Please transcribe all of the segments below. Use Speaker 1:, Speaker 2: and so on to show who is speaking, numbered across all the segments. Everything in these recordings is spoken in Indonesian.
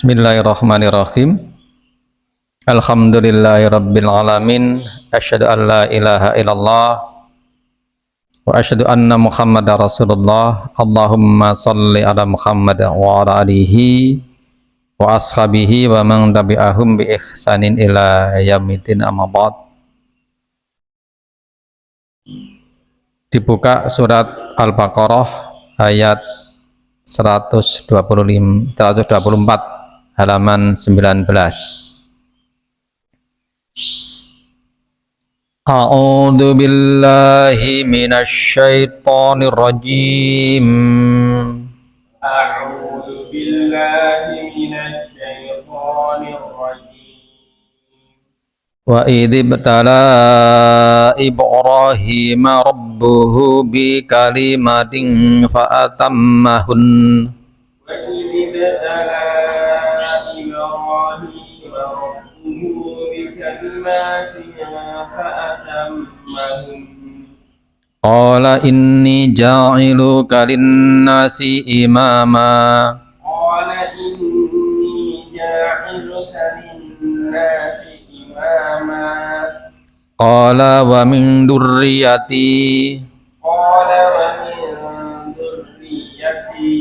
Speaker 1: Bismillahirrahmanirrahim. Alhamdulillahirabbil alamin. Asyhadu an la ilaha illallah wa asyhadu anna Muhammadar Rasulullah. Allahumma shalli ala Muhammad wa ala alihi wa ashabihi wa man tabi'ahum bi ihsanin ila yaumil amma ba'd. Dibuka surat Al-Baqarah ayat 124 halaman 19. A'udzu billahi minasy syaithanir rajim.
Speaker 2: A'udzu billahi minasy syaithanir rajim.
Speaker 1: Wa idzibtala Ibrahim rabbuhu bi kalimatin fa atammahun.
Speaker 2: Wa idzibtala Ibrahim rabbuhu bi kalimatin fa atammahun.
Speaker 1: Qala inni ja'iluka lin-nasi imama.
Speaker 2: Qala inni ja'iluka lin-nasi imama.
Speaker 1: Qala wa min dzurriyyati.
Speaker 2: Qala wa min dzurriyyati.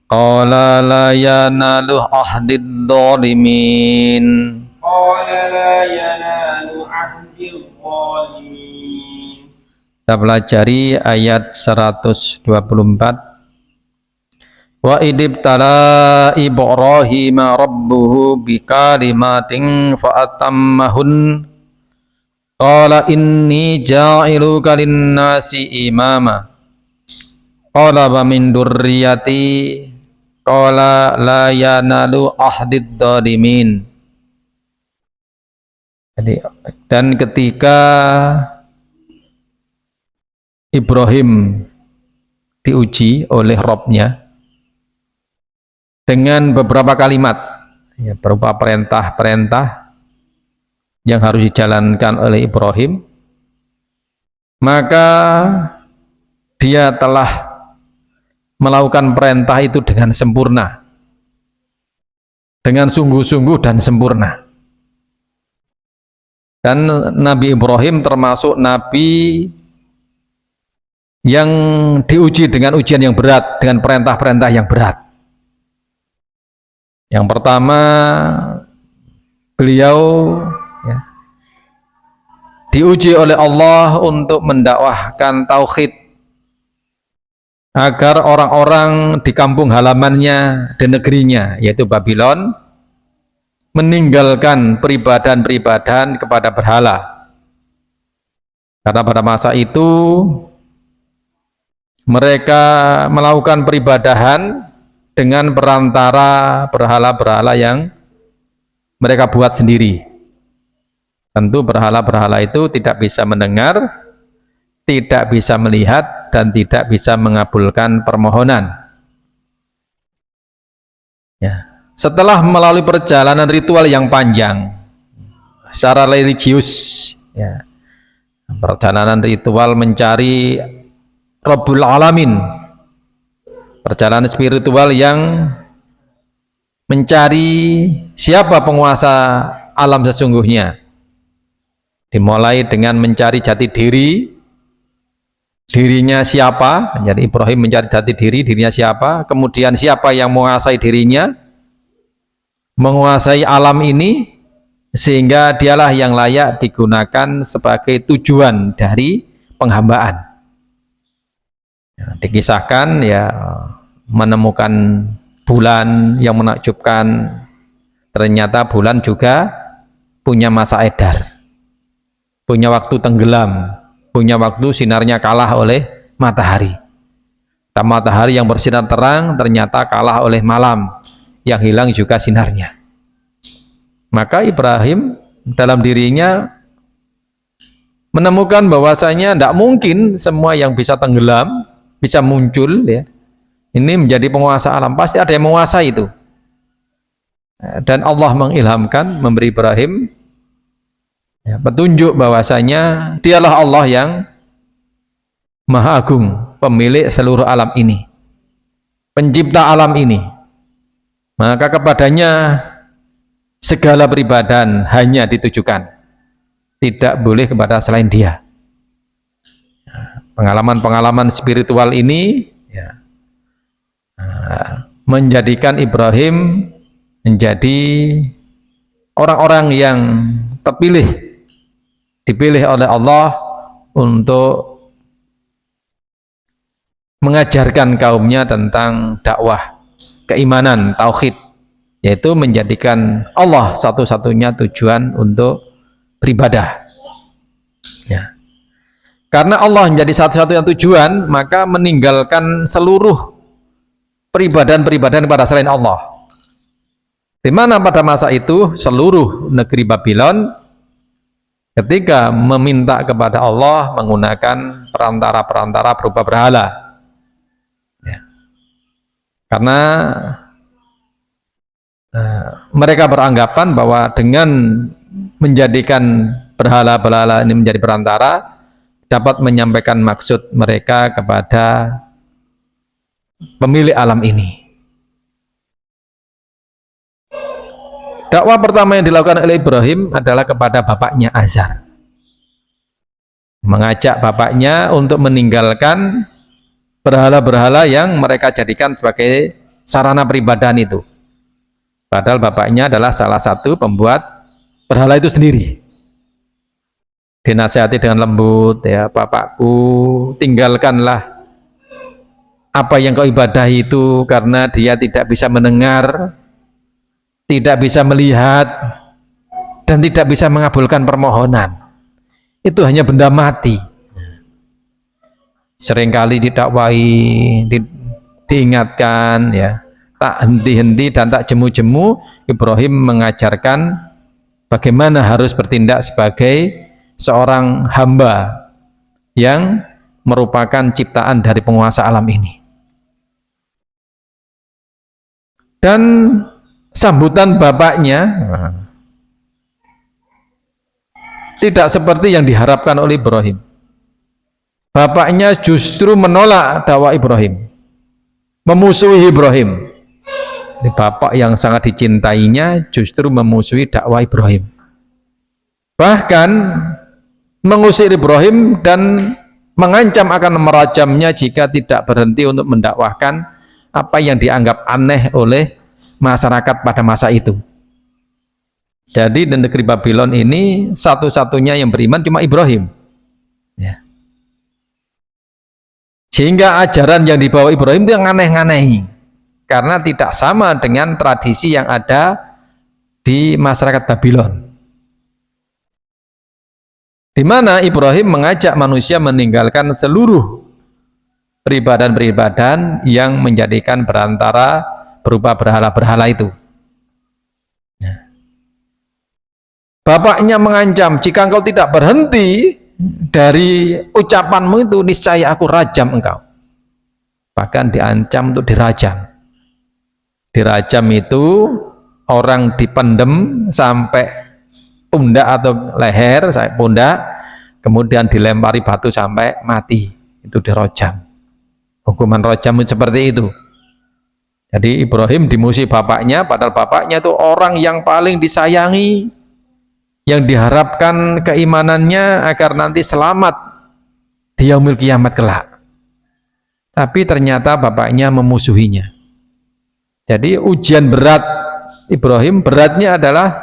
Speaker 1: Qala la yanalu ahdid dhalimin.
Speaker 2: Qala la yanalu ahdil zalimin.
Speaker 1: Kita pelajari ayat 124. Wa idibtala Ibrahim rabbuhu bikalimatin fa atammahun. Qala inni ja'iluka lin-nasi imama. Qala wa min dzurriyyati. Qala la yanalu ahdid dhalimin. Dan ketika Ibrahim diuji oleh Rabb-nya dengan beberapa kalimat, berupa perintah-perintah yang harus dijalankan oleh Ibrahim, maka dia telah melakukan perintah itu dengan sempurna, dengan sungguh-sungguh dan sempurna. Dan Nabi Ibrahim termasuk Nabi yang diuji dengan ujian yang berat, dengan perintah-perintah yang berat. Yang pertama, beliau diuji oleh Allah untuk mendakwahkan tauhid agar orang-orang di kampung halamannya, di negerinya, yaitu Babylon, meninggalkan peribadan-peribadan kepada berhala. Karena pada masa itu mereka melakukan peribadahan dengan perantara berhala-berhala yang mereka buat sendiri. Tentu berhala-berhala itu tidak bisa mendengar, tidak bisa melihat, dan tidak bisa mengabulkan permohonan. Setelah melalui perjalanan ritual yang panjang secara religius, perjalanan ritual mencari Rabbul Alamin, perjalanan spiritual yang mencari siapa penguasa alam sesungguhnya, dimulai dengan mencari jati diri, dirinya siapa. Jadi Ibrahim mencari jati diri, dirinya siapa, kemudian siapa yang menguasai dirinya, menguasai alam ini, sehingga dialah yang layak digunakan sebagai tujuan dari penghambaan. Dikisahkan menemukan bulan yang menakjubkan, ternyata bulan juga punya masa edar, punya waktu tenggelam, punya waktu sinarnya kalah oleh matahari. Dan matahari yang bersinar terang ternyata kalah oleh malam yang hilang juga sinarnya. Maka Ibrahim dalam dirinya menemukan bahwasanya tidak mungkin semua yang bisa tenggelam bisa muncul, ini menjadi penguasa alam, pasti ada yang menguasai itu. Dan Allah mengilhamkan, memberi Ibrahim petunjuk bahwasanya dialah Allah yang Maha Agung, pemilik seluruh alam ini, pencipta alam ini. maka kepadanya segala beribadah hanya ditujukan, tidak boleh kepada selain dia. Pengalaman-pengalaman spiritual ini ya, menjadikan Ibrahim menjadi orang-orang yang terpilih, dipilih oleh Allah untuk mengajarkan kaumnya tentang dakwah keimanan, tauhid, yaitu menjadikan Allah satu-satunya tujuan untuk beribadah ya. Karena Allah menjadi satu-satunya tujuan, maka meninggalkan seluruh peribadahan-peribadahan kepada selain Allah. Di mana pada masa itu seluruh negeri Babylon ketika meminta kepada Allah menggunakan perantara-perantara berupa berhala ya. Karena mereka beranggapan bahwa dengan menjadikan berhala-berhala ini menjadi perantara dapat menyampaikan maksud mereka kepada pemilik alam ini. Dakwah pertama yang dilakukan oleh Ibrahim adalah kepada bapaknya Azar, mengajak bapaknya untuk meninggalkan berhala-berhala yang mereka jadikan sebagai sarana peribadahan itu. Padahal bapaknya adalah salah satu pembuat berhala itu sendiri. Dinasihati dengan lembut, ya bapakku, tinggalkanlah apa yang kau ibadahi itu, karena dia tidak bisa mendengar, tidak bisa melihat, dan tidak bisa mengabulkan permohonan. Itu hanya benda mati. Seringkali didakwahi, diingatkan, ya, tak henti-henti dan tak jemu-jemu, Ibrahim mengajarkan bagaimana harus bertindak sebagai seorang hamba yang merupakan ciptaan dari penguasa alam ini. Dan sambutan bapaknya tidak seperti yang diharapkan oleh Ibrahim. Bapaknya justru menolak dakwah Ibrahim, memusuhi Ibrahim. Bapak yang sangat dicintainya justru memusuhi dakwah Ibrahim, bahkan mengusir Ibrahim dan mengancam akan merajamnya jika tidak berhenti untuk mendakwahkan apa yang dianggap aneh oleh masyarakat pada masa itu. Jadi di negeri Babylon ini satu-satunya yang beriman cuma Ibrahim ya. Sehingga ajaran yang dibawa Ibrahim itu yang aneh-aneh, karena tidak sama dengan tradisi yang ada di masyarakat Babylon, di mana Ibrahim mengajak manusia meninggalkan seluruh peribadahan-peribadahan yang menjadikan perantara berupa berhala-berhala itu. Bapaknya mengancam, jika engkau tidak berhenti dari ucapanmu itu, niscaya aku rajam engkau. Bahkan diancam untuk dirajam. Dirajam itu orang dipendem sampai pundak atau leher, sampai pundak, kemudian dilempari batu sampai mati. Itu dirajam. Hukuman rajam itu seperti itu. Jadi Ibrahim dimusuhi bapaknya, padahal bapaknya itu orang yang paling disayangi, yang diharapkan keimanannya agar nanti selamat di yaumil kiamat kelak. Tapi ternyata bapaknya memusuhinya. Jadi ujian berat Ibrahim, beratnya adalah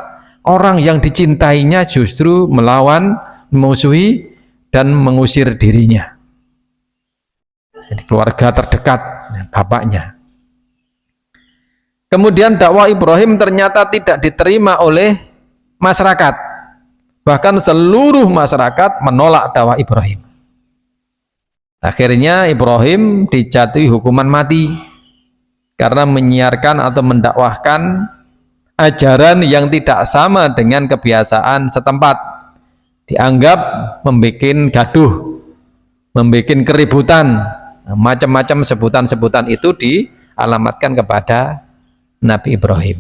Speaker 1: orang yang dicintainya justru melawan, memusuhi, dan mengusir dirinya. Jadi keluarga terdekat bapaknya. Kemudian dakwah Ibrahim ternyata tidak diterima oleh masyarakat. Bahkan seluruh masyarakat menolak dakwah Ibrahim. Akhirnya Ibrahim dijatuhi hukuman mati karena menyiarkan atau mendakwahkan ajaran yang tidak sama dengan kebiasaan setempat. Dianggap membuat gaduh, membuat keributan, macam-macam sebutan-sebutan itu dialamatkan kepada Nabi Ibrahim.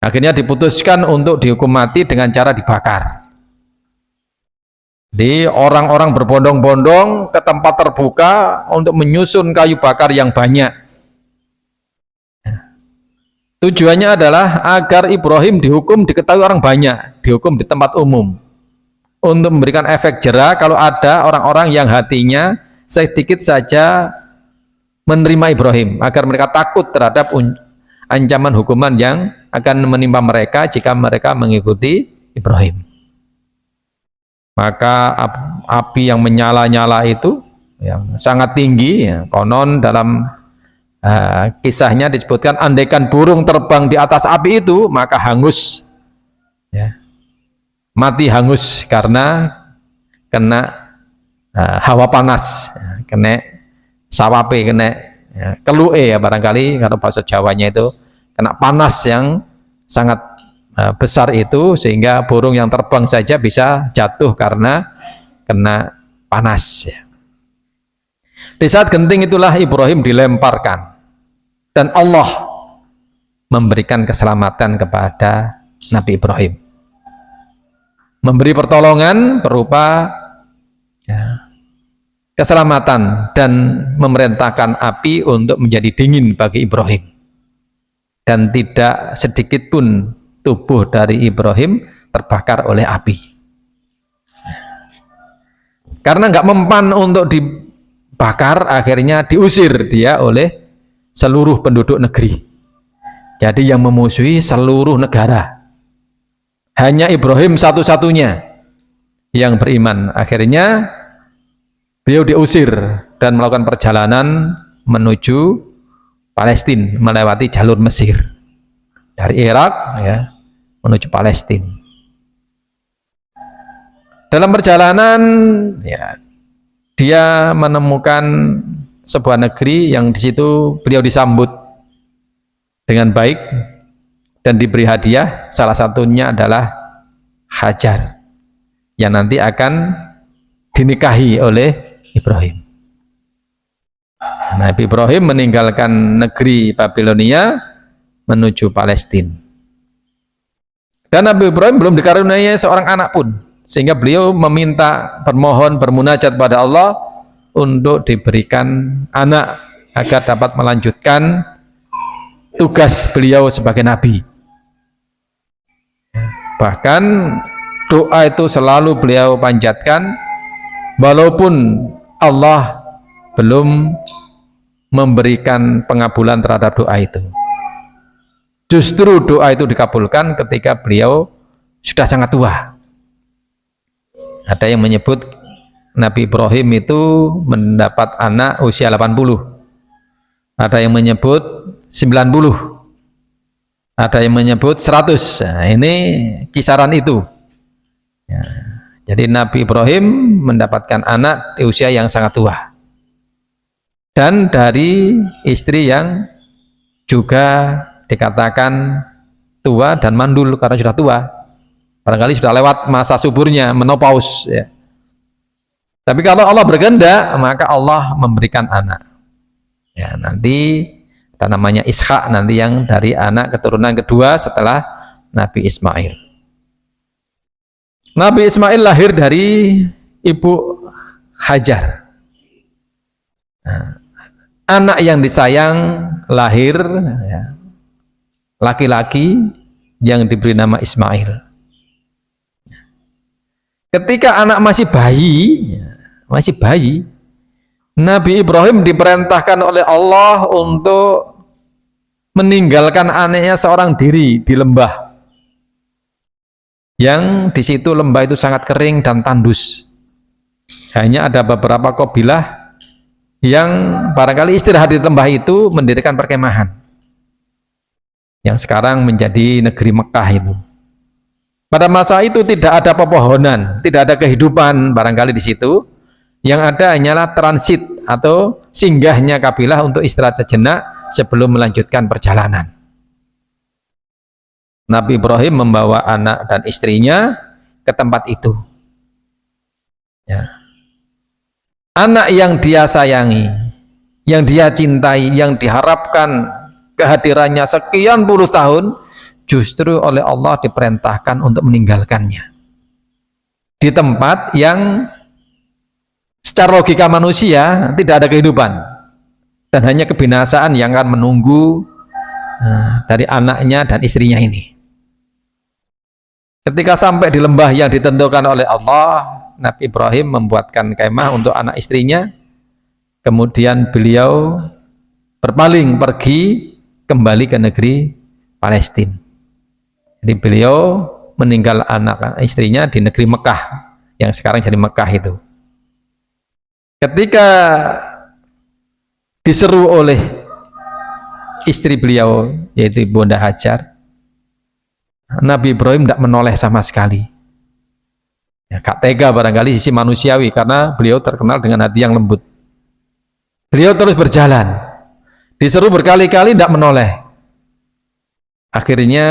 Speaker 1: Akhirnya diputuskan untuk dihukum mati dengan cara dibakar. Di orang-orang berbondong-bondong ke tempat terbuka untuk menyusun kayu bakar yang banyak. Tujuannya adalah agar Ibrahim dihukum diketahui orang banyak, dihukum di tempat umum, untuk memberikan efek jera kalau ada orang-orang yang hatinya sedikit saja menerima Ibrahim, agar mereka takut terhadap ancaman hukuman yang akan menimpa mereka jika mereka mengikuti Ibrahim. Maka api yang menyala-nyala itu yang sangat tinggi, ya, konon dalam kisahnya disebutkan andaikan burung terbang di atas api itu maka hangus, ya, mati hangus karena kena hawa panas, ya, kena sawape, kena kelue, ya barangkali kalau bahasa Jawanya itu kena panas yang sangat besar itu, sehingga burung yang terbang saja bisa jatuh karena kena panas, ya. Di saat genting itulah Ibrahim dilemparkan dan Allah memberikan keselamatan kepada Nabi Ibrahim, memberi pertolongan berupa, ya, keselamatan dan memerintahkan api untuk menjadi dingin bagi Ibrahim, dan tidak sedikit pun tubuh dari Ibrahim terbakar oleh api, karena nggak mempan untuk dibakar. Akhirnya diusir dia oleh seluruh penduduk negeri. Jadi yang memusuhi seluruh negara, hanya Ibrahim satu-satunya yang beriman. Akhirnya beliau diusir dan melakukan perjalanan menuju Palestina melewati jalur Mesir dari Irak, ya, menuju Palestina. Dalam perjalanan, ya, dia menemukan sebuah negeri yang di situ beliau disambut dengan baik dan diberi hadiah. Salah satunya adalah Hajar yang nanti akan dinikahi oleh Ibrahim. Nabi Ibrahim meninggalkan negeri Babilonia menuju Palestina. Dan Nabi Ibrahim belum dikaruniai seorang anak pun, sehingga beliau meminta, bermohon, bermunajat pada Allah untuk diberikan anak agar dapat melanjutkan tugas beliau sebagai nabi. Bahkan doa itu selalu beliau panjatkan walaupun Allah belum memberikan pengabulan terhadap doa itu. Justru doa itu dikabulkan ketika beliau sudah sangat tua. Ada yang menyebut Nabi Ibrahim itu mendapat anak usia 80, ada yang menyebut 90, ada yang menyebut 100. Nah, ini kisaran itu, ya. Jadi Nabi Ibrahim mendapatkan anak di usia yang sangat tua dan dari istri yang juga dikatakan tua dan mandul karena sudah tua, barangkali sudah lewat masa suburnya, menopause, ya. Tapi kalau Allah berkehendak maka Allah memberikan anak, ya, nanti ada namanya Ishak, nanti yang dari anak keturunan kedua setelah Nabi Ismail. Nabi Ismail lahir dari ibu Hajar. Nah, anak yang disayang lahir, ya, laki-laki yang diberi nama Ismail. Ketika anak masih bayi, Nabi Ibrahim diperintahkan oleh Allah untuk meninggalkan anaknya seorang diri di lembah, yang di situ lembah itu sangat kering dan tandus. Hanya ada beberapa kabilah yang barangkali istirahat di lembah itu, mendirikan perkemahan yang sekarang menjadi negeri Mekah itu. Pada masa itu tidak ada pepohonan, tidak ada kehidupan barangkali di situ. Yang ada hanyalah transit atau singgahnya kabilah untuk istirahat sejenak sebelum melanjutkan perjalanan. Nabi Ibrahim membawa anak dan istrinya ke tempat itu, ya. Anak yang dia sayangi, yang dia cintai, yang diharapkan kehadirannya sekian puluh tahun, justru oleh Allah diperintahkan untuk meninggalkannya di tempat yang secara logika manusia tidak ada kehidupan dan hanya kebinasaan yang akan menunggu dari anaknya dan istrinya ini. Ketika sampai di lembah yang ditentukan oleh Allah, Nabi Ibrahim membuatkan kemah untuk anak istrinya, kemudian beliau berpaling pergi kembali ke negeri Palestina. Jadi beliau meninggal anak istrinya di negeri Mekah, yang sekarang jadi Mekah itu. Ketika diseru oleh istri beliau, yaitu Bunda Hajar, Nabi Ibrahim tidak menoleh sama sekali. Ya, gak tega barangkali sisi manusiawi, karena beliau terkenal dengan hati yang lembut. Beliau terus berjalan, diseru berkali-kali tidak menoleh. Akhirnya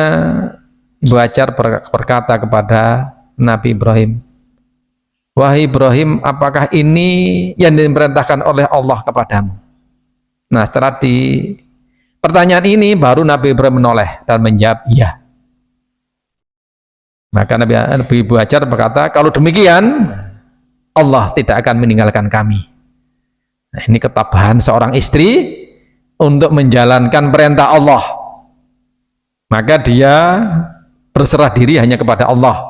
Speaker 1: Ibu Hajar berkata kepada Nabi Ibrahim, "Wahai Ibrahim, apakah ini yang diperintahkan oleh Allah kepadamu?" Nah, setelah di pertanyaan ini baru Nabi Ibrahim menoleh dan menjawab iya. Maka Nabi Ibu Hajar berkata, "Kalau demikian Allah tidak akan meninggalkan kami." Nah, ini ketabahan seorang istri untuk menjalankan perintah Allah. Maka dia berserah diri hanya kepada Allah.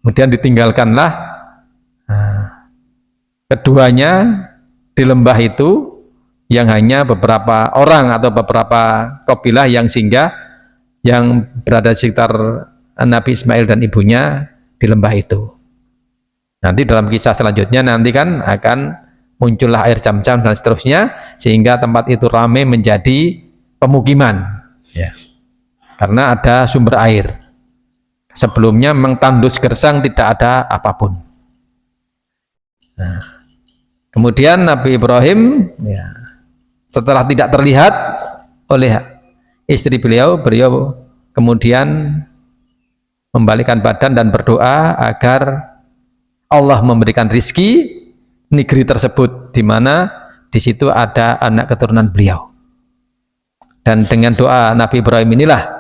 Speaker 1: Kemudian ditinggalkanlah keduanya di lembah itu, yang hanya beberapa orang atau beberapa kabilah yang singgah, yang berada di sekitar Nabi Ismail dan ibunya di lembah itu. Nanti dalam kisah selanjutnya nanti kan akan muncullah air Zam-Zam dan seterusnya, sehingga tempat itu ramai menjadi pemukiman, ya, karena ada sumber air. Sebelumnya memang tandus gersang, tidak ada apapun. Nah, kemudian Nabi Ibrahim, ya, setelah tidak terlihat oleh istri beliau, beliau kemudian membalikkan badan dan berdoa agar Allah memberikan rizki negeri tersebut, di mana di situ ada anak keturunan beliau. Dan dengan doa Nabi Ibrahim inilah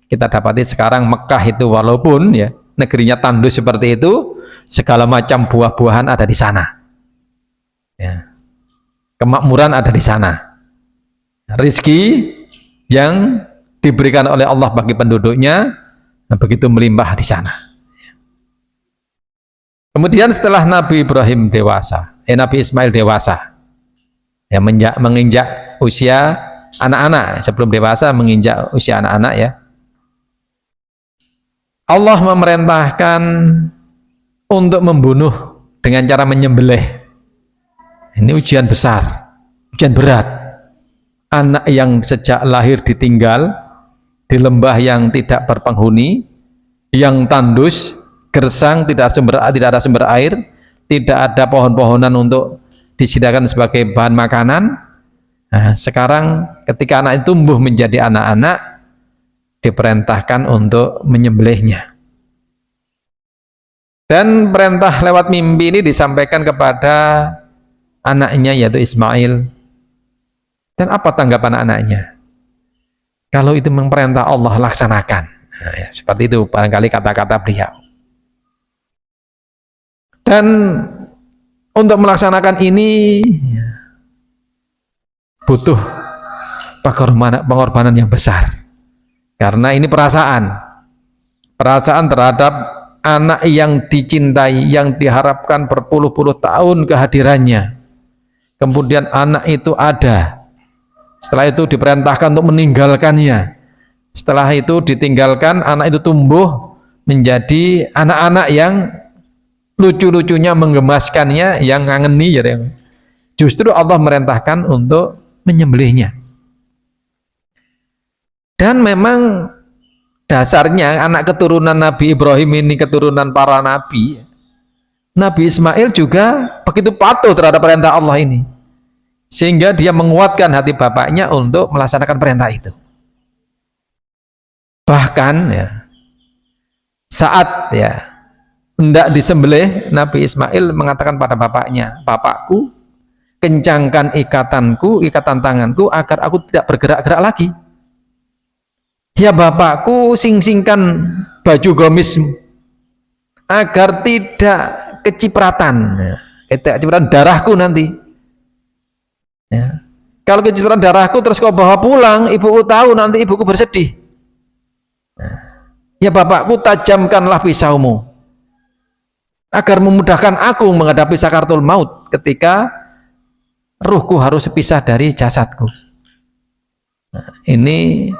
Speaker 1: kita dapati sekarang Mekah itu, walaupun ya negerinya tandus seperti itu, segala macam buah-buahan ada di sana, ya, kemakmuran ada di sana, rizki yang diberikan oleh Allah bagi penduduknya begitu melimpah di sana. Kemudian setelah Nabi Ibrahim dewasa, Nabi Ismail dewasa, ya, menginjak usia anak-anak, sebelum dewasa menginjak usia anak-anak, ya, Allah memerintahkan untuk membunuh dengan cara menyembelih. Ini ujian besar, ujian berat. Anak yang sejak lahir ditinggal di lembah yang tidak berpenghuni, yang tandus, gersang, tidak ada sumber air, tidak ada pohon-pohonan untuk disediakan sebagai bahan makanan. Nah, sekarang ketika anak itu tumbuh menjadi anak-anak, diperintahkan untuk menyembelihnya. Dan perintah lewat mimpi ini disampaikan kepada anaknya, yaitu Ismail. Dan apa tanggapan anaknya? Kalau itu memang perintah Allah, laksanakan. Nah, ya, seperti itu barangkali kata-kata beliau. Dan untuk melaksanakan ini butuh pengorbanan yang besar. Karena ini perasaan terhadap anak yang dicintai, yang diharapkan berpuluh-puluh tahun kehadirannya. Kemudian anak itu ada, setelah itu diperintahkan untuk meninggalkannya. Setelah itu ditinggalkan, anak itu tumbuh menjadi anak-anak yang lucu-lucunya menggemaskannya, yang ngangeni, ya. Justru Allah merintahkan untuk menyembelihnya. Dan memang dasarnya anak keturunan Nabi Ibrahim ini keturunan para nabi. Nabi Ismail juga begitu patuh terhadap perintah Allah ini, sehingga dia menguatkan hati bapaknya untuk melaksanakan perintah itu. Bahkan, ya, saat, ya, hendak disembelih, Nabi Ismail mengatakan pada bapaknya, "Bapakku, kencangkan ikatan tanganku agar aku tidak bergerak-gerak lagi. Ya bapakku, sing-singkan baju gomismu agar tidak kecipratan darahku nanti." Ya. Kalau kejujuran darahku terus kau bawa pulang, ibuku tahu, nanti ibuku bersedih. Ya bapakku, tajamkanlah pisaumu agar memudahkan aku menghadapi sakaratul maut ketika ruhku harus pisah dari jasadku. Nah, ini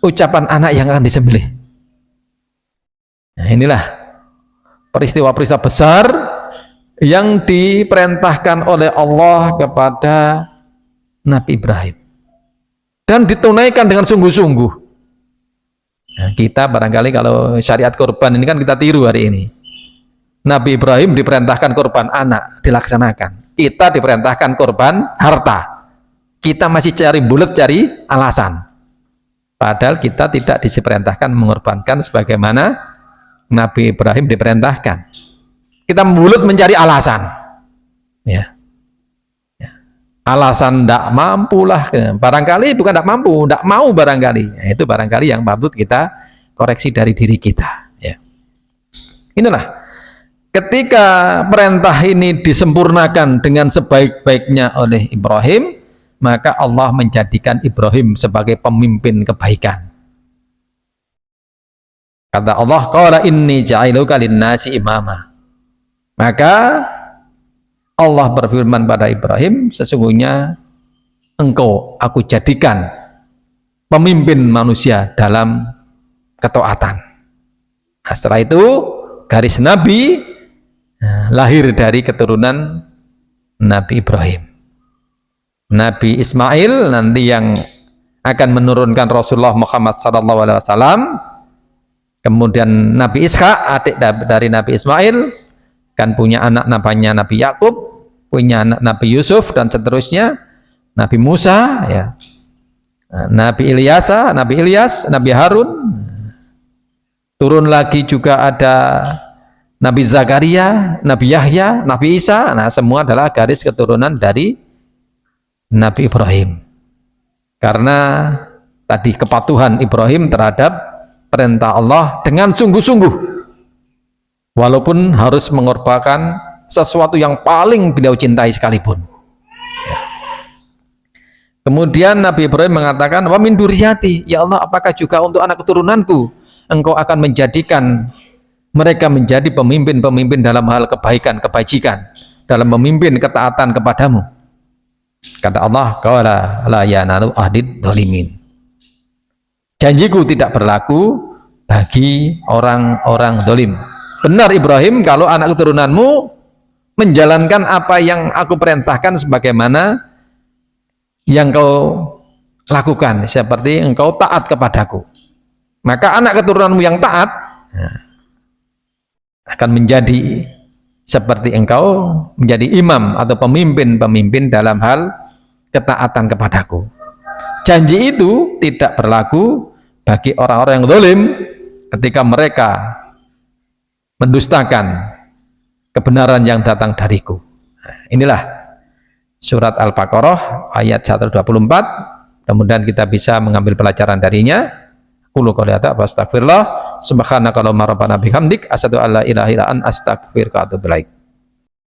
Speaker 1: ucapan anak yang akan disembelih. Nah, inilah peristiwa-peristiwa besar yang diperintahkan oleh Allah kepada Nabi Ibrahim dan ditunaikan dengan sungguh-sungguh. Nah, kita barangkali kalau syariat korban ini kan kita tiru hari ini. Nabi Ibrahim diperintahkan korban anak, dilaksanakan. Kita diperintahkan korban harta. Kita masih cari bulat, cari alasan. Padahal kita tidak diperintahkan mengorbankan sebagaimana Nabi Ibrahim diperintahkan. Kita bulat mencari alasan. Ya. Alasan tidak mampulah, barangkali bukan tidak mampu, tidak mau barangkali. Itu barangkali yang patut kita koreksi dari diri kita. Ya. Inilah ketika perintah ini disempurnakan dengan sebaik-baiknya oleh Ibrahim, maka Allah menjadikan Ibrahim sebagai pemimpin kebaikan. Kata Allah, qala inni ja'iluka lin-nasi imama. Maka Allah berfirman pada Ibrahim, sesungguhnya engkau aku jadikan pemimpin manusia dalam ketaatan. Nah, setelah itu garis Nabi lahir dari keturunan Nabi Ibrahim. Nabi Ismail nanti yang akan menurunkan Rasulullah Muhammad SAW. Kemudian Nabi Ishak, adik dari Nabi Ismail, kan punya anak namanya Nabi Yakub, punya anak Nabi Yusuf, dan seterusnya. Nabi Musa, ya, Nabi Ilyas, Nabi Harun. Turun lagi juga ada Nabi Zakaria, Nabi Yahya, Nabi Isa. Nah, semua adalah garis keturunan dari Nabi Ibrahim. Karena tadi kepatuhan Ibrahim terhadap perintah Allah dengan sungguh-sungguh. Walaupun harus mengorbankan sesuatu yang paling beliau cintai sekalipun. Kemudian Nabi Ibrahim mengatakan, wa min duriyati, ya Allah, apakah juga untuk anak keturunanku engkau akan menjadikan mereka menjadi pemimpin-pemimpin dalam hal kebaikan, kebajikan, dalam memimpin ketaatan kepadamu. Kata Allah, qala la yanalu ahdid dzalimin. Janjiku tidak berlaku bagi orang-orang zalim. Benar Ibrahim, kalau anak keturunanmu menjalankan apa yang aku perintahkan sebagaimana yang kau lakukan, seperti engkau taat kepadaku, maka anak keturunanmu yang taat akan menjadi seperti engkau menjadi imam atau pemimpin-pemimpin dalam hal ketaatan kepadaku. Janji itu tidak berlaku bagi orang-orang yang zalim ketika mereka mendustakan kebenaran yang datang dariku. Inilah surat Al-Baqarah ayat 124. Kemudian kita bisa mengambil pelajaran darinya. Qul qouli wa astaghfirullah subhanakallahumma rabbana bihamdik asyhadu an la ilaha illa anta astaghfiruka wa atubu ilaik.